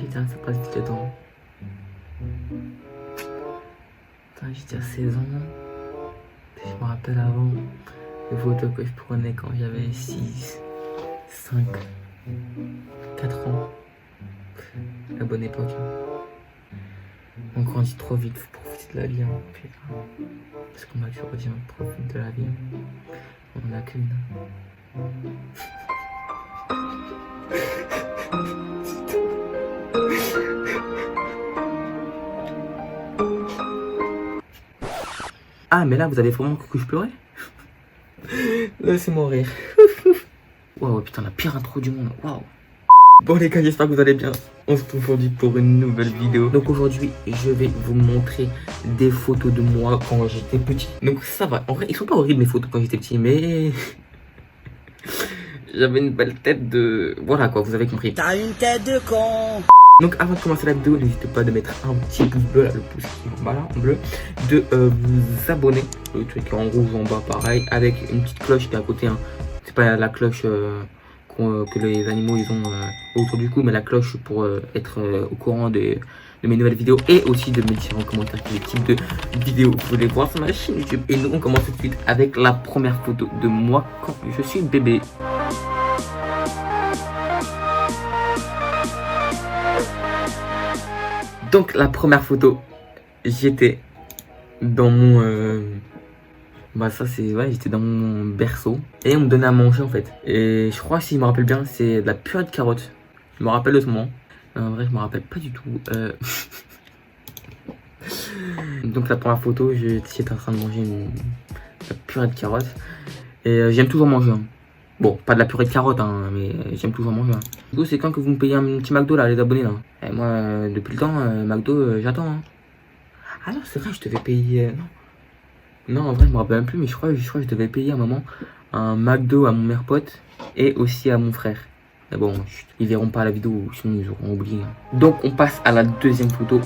putain, ça passe vite le temps. Putain, j'ai déjà 16 ans. Je me rappelle avant les photos que je prenais quand j'avais 6, 5, 4 ans. La bonne époque. On grandit trop vite, faut profiter de la vie. Putain. Parce qu'on m'a toujours dit, on profite de la vie. On en a qu'une. Ah, mais là, vous avez vraiment cru que je pleurais? Laissez-moi rire. Waouh, putain, la pire intro du monde. Waouh. Bon les gars, j'espère que vous allez bien. On se retrouve aujourd'hui pour une nouvelle vidéo. Donc aujourd'hui, je vais vous montrer des photos de moi quand j'étais petit. Donc ça va. En vrai, ils sont pas horribles mes photos quand j'étais petit, mais j'avais une belle tête de... Voilà quoi, vous avez compris. T'as une tête de con. Donc avant de commencer la vidéo, n'hésitez pas de mettre un petit pouce bleu, là, le pouce qui est en bas là, en bleu, de vous abonner, le truc en rouge en bas pareil, avec une petite cloche qui est à côté, hein. C'est pas la cloche que les animaux ils ont autour du cou, mais la cloche pour être au courant de mes nouvelles vidéos, et aussi de me dire en commentaire quel type de vidéo vous voulez voir sur ma chaîne YouTube. Et nous on commence tout de suite avec la première photo de moi quand je suis bébé. Donc la première photo, j'étais dans mon... Bah ça c'est... Ouais, j'étais dans mon berceau. Et on me donnait à manger en fait. Et je crois, si je me rappelle bien, c'est de la purée de carottes. Je me rappelle de ce moment. En vrai, je me rappelle pas du tout. Donc la première photo, j'étais en train de manger la purée de carottes. Et j'aime toujours manger. Hein. Bon, pas de la purée de carottes, hein, mais j'aime toujours manger. Hein. Du coup, c'est quand que vous me payez un petit McDo là, les abonnés là? Et moi, depuis le temps, McDo, j'attends. Hein. Ah non, c'est vrai, je devais payer... Non, en vrai, je me rappelle même plus, mais je crois que je devais payer à un moment un McDo à mon meilleur pote et aussi à mon frère. Mais bon, ils verront pas la vidéo, sinon ils auront oublié. Hein. Donc, on passe à la deuxième photo.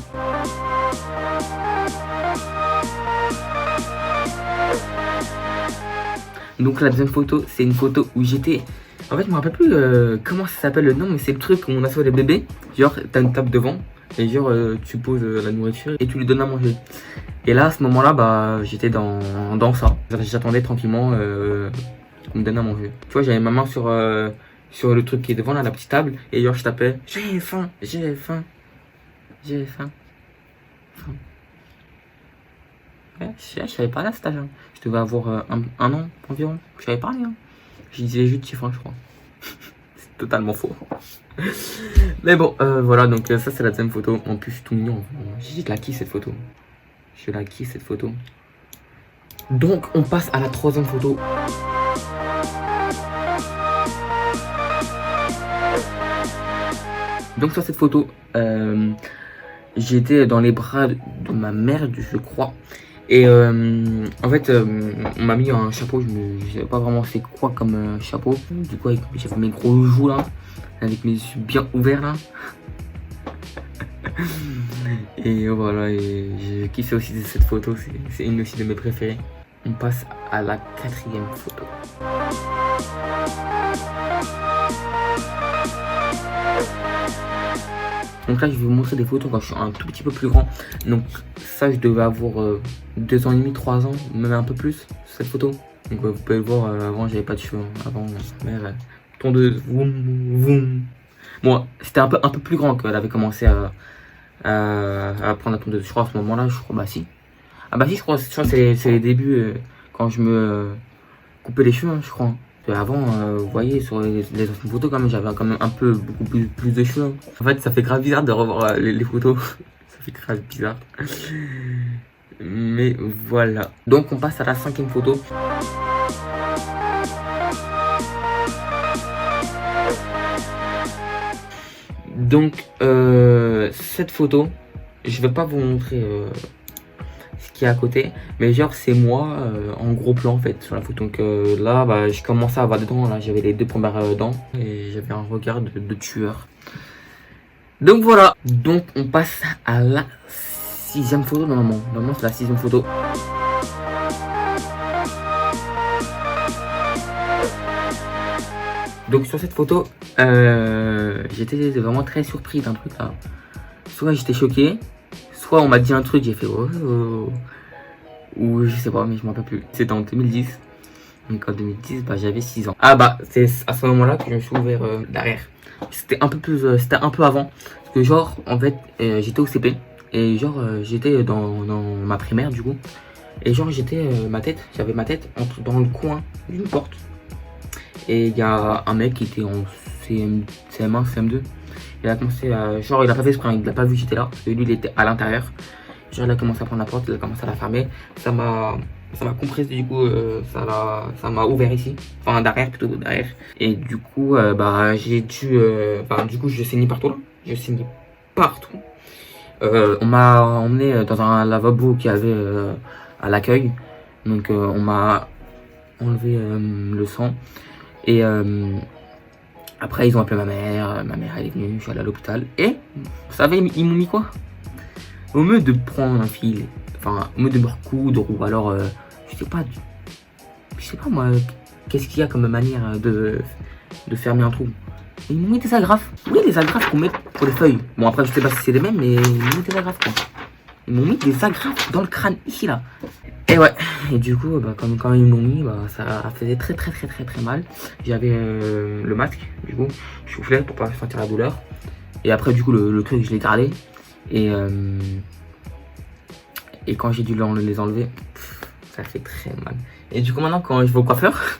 Donc, la deuxième photo, c'est une photo où j'étais... En fait, je me rappelle plus comment ça s'appelle le nom, mais c'est le truc où on assoit les bébés. Genre, t'as une table devant et genre, tu poses la nourriture et tu lui donnes à manger. Et là, à ce moment-là, bah, j'étais dans ça. J'attendais tranquillement qu'on me donne à manger. Tu vois, j'avais ma main sur le truc qui est devant, là, la petite table. Et genre, je tapais, j'ai faim, j'ai faim, j'ai faim, faim. Ouais, je savais pas là, cet âge. Hein. Je devais avoir un an environ. Je savais pas rien. Je disais juste j'ai faim, je crois. C'est totalement faux. Mais bon, voilà, donc ça, c'est la deuxième photo. En plus, je suis tout mignon. Je la kiffe cette photo. Je la kiffe cette photo. Donc on passe à la troisième photo. Donc sur cette photo, j'étais dans les bras de ma mère, je crois. Et en fait, on m'a mis un chapeau, je ne savais pas vraiment c'est quoi comme chapeau. Du coup, j'avais mes gros joues là, avec mes yeux bien ouverts là. Et voilà, et je kiffe aussi cette photo, c'est une aussi de mes préférées. On passe à la quatrième photo. Donc là, je vais vous montrer des photos quand je suis un tout petit peu plus grand. Donc ça, je devais avoir 2 ans et demi, 3 ans, même un peu plus, cette photo. Donc vous pouvez le voir, avant, j'avais pas de cheveux. Avant, mère, tondeuse, voum, voum. Bon, c'était un peu plus grand qu'elle avait commencé à prendre la tondeuse. Je crois à ce moment-là, je crois, bah si. Ah bah si, je crois c'est les débuts quand je me coupais les cheveux, hein, je crois. Avant, vous voyez, sur les anciennes photos, quand même, j'avais quand même beaucoup plus de cheveux. Hein. En fait, ça fait grave bizarre de revoir les photos. Ça fait grave bizarre. Mais voilà. Donc, on passe à la cinquième photo. Donc, cette photo, je vais pas vous montrer ce qu'il y a à côté, mais genre c'est moi en gros plan en fait sur la photo. Donc là, bah, je commençais à avoir des dents, là j'avais les 2 premières dents et j'avais un regard de tueur. Donc voilà, donc on passe à la 6e photo normalement. Normalement c'est la 6e photo. Donc sur cette photo, j'étais vraiment très surpris d'un truc là. Soit j'étais choqué, soit on m'a dit un truc, j'ai fait oh, oh, ou je sais pas, mais je m'en rappelle plus. C'était en 2010. Donc en 2010, bah, j'avais 6 ans. Ah bah c'est à ce moment-là que je me suis ouvert derrière. C'était un peu plus, c'était un peu avant. Parce que genre en fait j'étais au CP et genre j'étais dans ma primaire du coup. Et genre j'étais j'avais ma tête dans le coin d'une porte. Et il y a un mec qui était en CM1, CM2. Il a commencé à, genre il a pas fait exprès, il a pas vu que j'étais là. Parce que lui il était à l'intérieur. Genre il a commencé à prendre la porte, il a commencé à la fermer. Ça m'a compressé du coup, ça m'a ouvert ici. Enfin derrière plutôt, derrière. Et du coup bah j'ai dû, du coup je saignais partout là. Je saignais partout. On m'a emmené dans un lavabo qui avait à l'accueil. Donc on m'a enlevé le sang. Et après ils ont appelé ma mère elle est venue, je suis allé à l'hôpital. Et vous savez ils m'ont mis quoi? Au lieu de prendre un fil, enfin au lieu de me recoudre ou alors je sais pas moi, qu'est-ce qu'il y a comme manière de fermer un trou. Ils m'ont mis des agrafes. Oui, les agrafes qu'on met pour les feuilles. Bon après je sais pas si c'est les mêmes, mais ils m'ont mis des agrafes quoi. Ils m'ont mis des agrafes dans le crâne, ici là. Et ouais, et du coup, bah, comme quand ils m'ont mis, bah, ça faisait très mal. J'avais le masque, du coup, je soufflais pour pas sentir la douleur. Et après, du coup, le truc, je l'ai gardé. Et quand j'ai dû les enlever, ça fait très mal. Et du coup, maintenant, quand je vais au coiffeur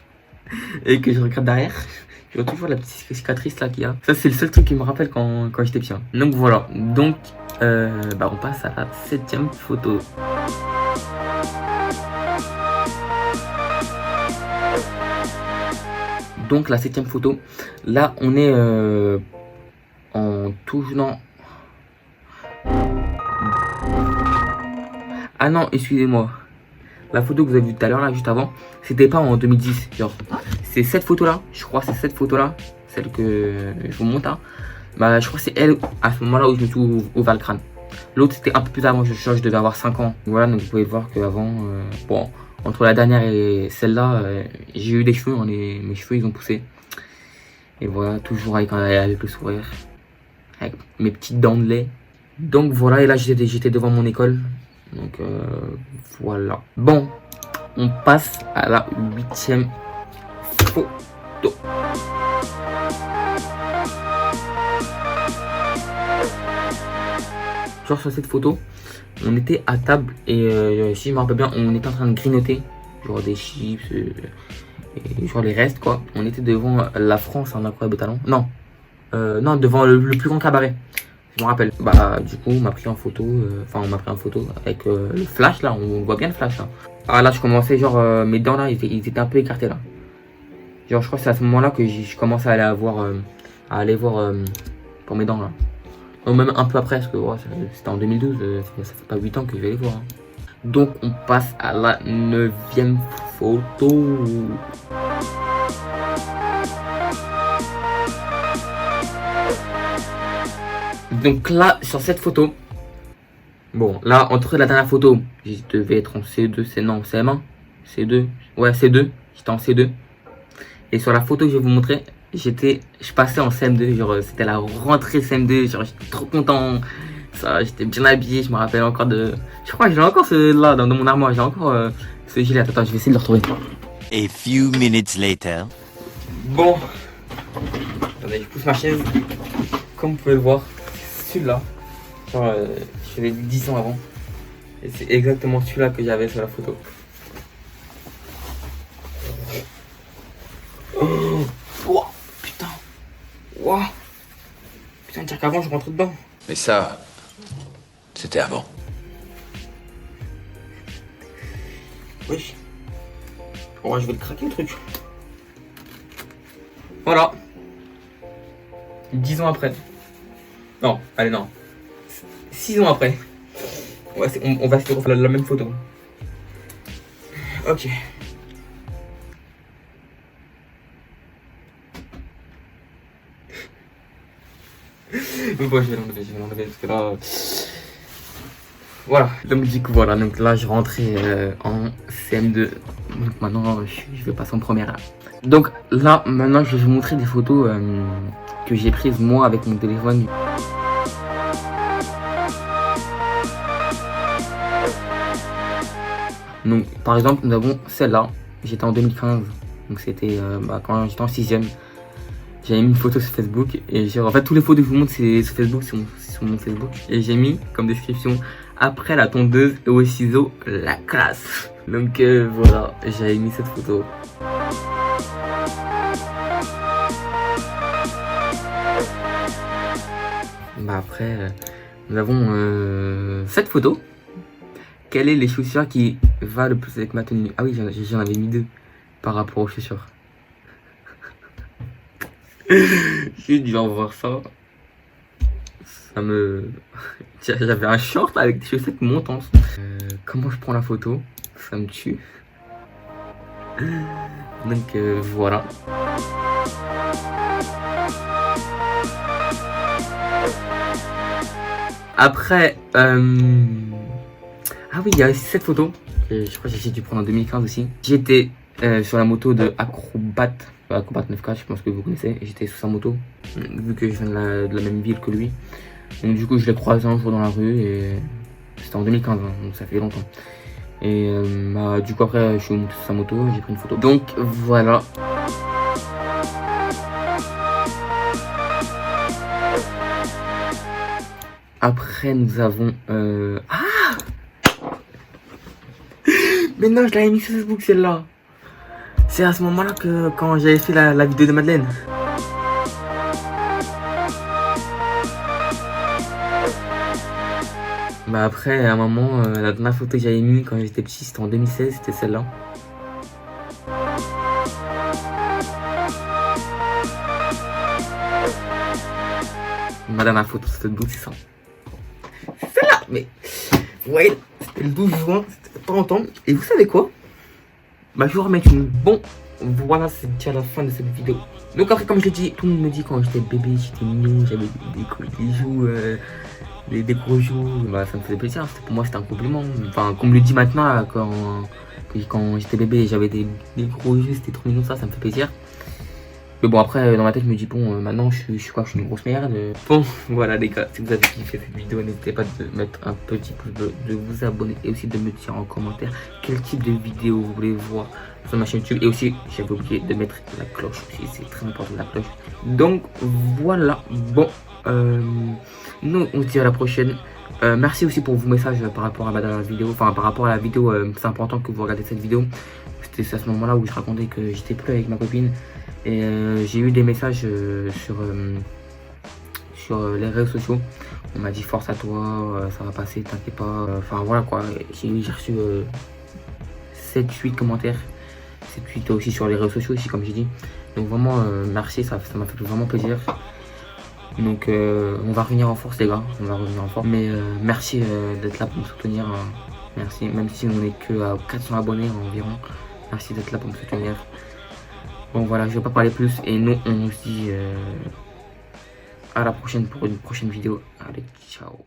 et que je regarde derrière, je vois toujours la petite cicatrice là qu'il y a. Ça, c'est le seul truc qui me rappelle quand j'étais petit. Donc voilà, donc bah, on passe à la 7e photo. Donc la 7e photo, là on est en tout... Non. Ah non, excusez-moi. La photo que vous avez vue tout à l'heure, là, juste avant, c'était pas en 2010. Genre, c'est cette photo-là, je crois que c'est cette photo-là, celle que je vous montre. Hein. Bah, je crois que c'est elle, à ce moment-là où je me suis ouvert le crâne. L'autre, c'était un peu plus avant, je devais avoir 5 ans. Voilà, donc vous pouvez voir qu'avant, bon, entre la dernière et celle-là, j'ai eu des cheveux, hein, mes cheveux, ils ont poussé. Et voilà, toujours avec le sourire, avec mes petites dents de lait. Donc voilà, et là j'étais devant mon école. Donc voilà. Bon, on passe à la 8e photo. Genre sur cette photo, on était à table et si je me rappelle bien, on était en train de grignoter. Genre des chips, et genre les restes quoi. On était devant la France en incroyable talent. Non, non, devant le plus grand cabaret. Je me rappelle. Bah du coup on m'a pris en photo. Enfin on m'a pris en photo avec le flash là. On voit bien le flash là. Ah là je commençais genre mes dents là ils étaient un peu écartés là. Genre je crois que c'est à ce moment là que je commençais à aller voir pour mes dents là. Ou même un peu après parce que ouais, c'était en 2012. Ça fait pas 8 ans que je vais les voir. Hein. Donc on passe à la 9e photo. Donc là, sur cette photo, bon, là, entre la dernière photo, je devais être en C2, non, CM1, C2, ouais, C2, j'étais en C2. Et sur la photo que je vais vous montrer, je passais en CM2, genre, c'était la rentrée CM2, genre, j'étais trop content. Ça, j'étais bien habillé, je me rappelle encore de... Je crois que j'ai encore ce là dans mon armoire, j'ai encore ce gilet. Attends, je vais essayer de le retrouver. A few minutes later. Bon, attendez, je pousse ma chaise. Comme vous pouvez le voir, celui-là, genre, je l'ai 10 ans avant. Et c'est exactement celui-là que j'avais sur la photo. Oh, putain. Wow. Putain, dire qu'avant je rentre dedans. Mais ça, c'était avant. Oui. Ouais, je vais le craquer le truc. Voilà. 10 ans après. Non, allez non. 6 ans après. Ouais, on va se refaire la même photo. Ok. Mais bon, je vais l'enlever parce que là... Voilà, donc du coup voilà, donc là je rentrais en CM2, donc maintenant je vais passer en première. Donc là maintenant je vais vous montrer des photos que j'ai prises moi avec mon téléphone. Donc par exemple nous avons celle-là, j'étais en 2015, donc c'était quand j'étais en 6ème. J'avais mis une photo sur Facebook et genre en fait tous les photos que je vous montre c'est sur Facebook, sur mon Facebook. Et j'ai mis comme description après la tondeuse et au ciseau la classe. Donc voilà, j'avais mis cette photo. Bah après nous avons cette photo. Quelles sont les chaussures qui va le plus avec ma tenue? Ah oui, j'en avais mis 2 par rapport aux chaussures. J'ai dû en voir ça. Ça me... J'avais un short avec des chaussettes montantes. Comment je prends la photo? Ça me tue. Donc voilà. Après, ah oui, il y a aussi cette photo. Je crois que j'ai dû prendre en 2015 aussi. J'étais sur la moto de Acrobat 9K, je pense que vous connaissez. Et j'étais sur sa moto, vu que je viens de la même ville que lui. Donc du coup, je l'ai croisé un jour dans la rue et c'était en 2015, hein, donc ça fait longtemps. Et du coup après, je suis monté sur sa moto, j'ai pris une photo. Donc voilà. Après, nous avons... Ah! Mais non, je l'avais mis sur Facebook, celle-là. C'est à ce moment-là que quand j'avais fait la vidéo de Madeleine. Bah après, à un moment, la dernière photo que j'avais mis quand j'étais petit, c'était en 2016, c'était celle-là. Ma dernière photo sur Facebook, c'est ça. C'est celle-là, mais... Ouais, c'était le 12 juin, c'était pas longtemps. Et vous savez quoi? Bah je vais vous remettre une... Bon, voilà, c'est déjà la fin de cette vidéo. Donc après, comme je l'ai dit, tout le monde me dit quand j'étais bébé, j'étais mignon, j'avais des bijoux, des gros joues. Bah ça me faisait plaisir, pour moi c'était un compliment. Enfin, comme me le dit maintenant, quand j'étais bébé, j'avais des gros joues, c'était trop mignon, ça me fait plaisir. Mais bon, après, dans ma tête, je me dis, bon, maintenant, je suis une grosse merde. Bon, voilà, les gars, si vous avez kiffé cette vidéo, n'hésitez pas de mettre un petit pouce bleu, de vous abonner et aussi de me dire en commentaire quel type de vidéo vous voulez voir sur ma chaîne YouTube. Et aussi, j'avais oublié de mettre la cloche aussi, c'est très important, la cloche. Donc, voilà, bon, nous, on se dit à la prochaine. Merci aussi pour vos messages par rapport à la vidéo, enfin, par rapport à la vidéo, c'est important que vous regardez cette vidéo. C'était à ce moment-là où je racontais que j'étais plus avec ma copine. Et j'ai eu des messages sur les réseaux sociaux. On m'a dit force à toi, ça va passer, t'inquiète pas. Enfin voilà quoi, j'ai reçu 7-8 commentaires. 7-8 aussi sur les réseaux sociaux aussi comme j'ai dit. Donc vraiment merci, ça m'a fait vraiment plaisir. Donc on va revenir en force les gars, on va revenir en force. Mais merci d'être là pour me soutenir. Merci, même si on n'est que à 400 abonnés environ. Merci d'être là pour me soutenir. Bon voilà, je vais pas parler plus et nous on se dit à la prochaine pour une prochaine vidéo. Allez, ciao.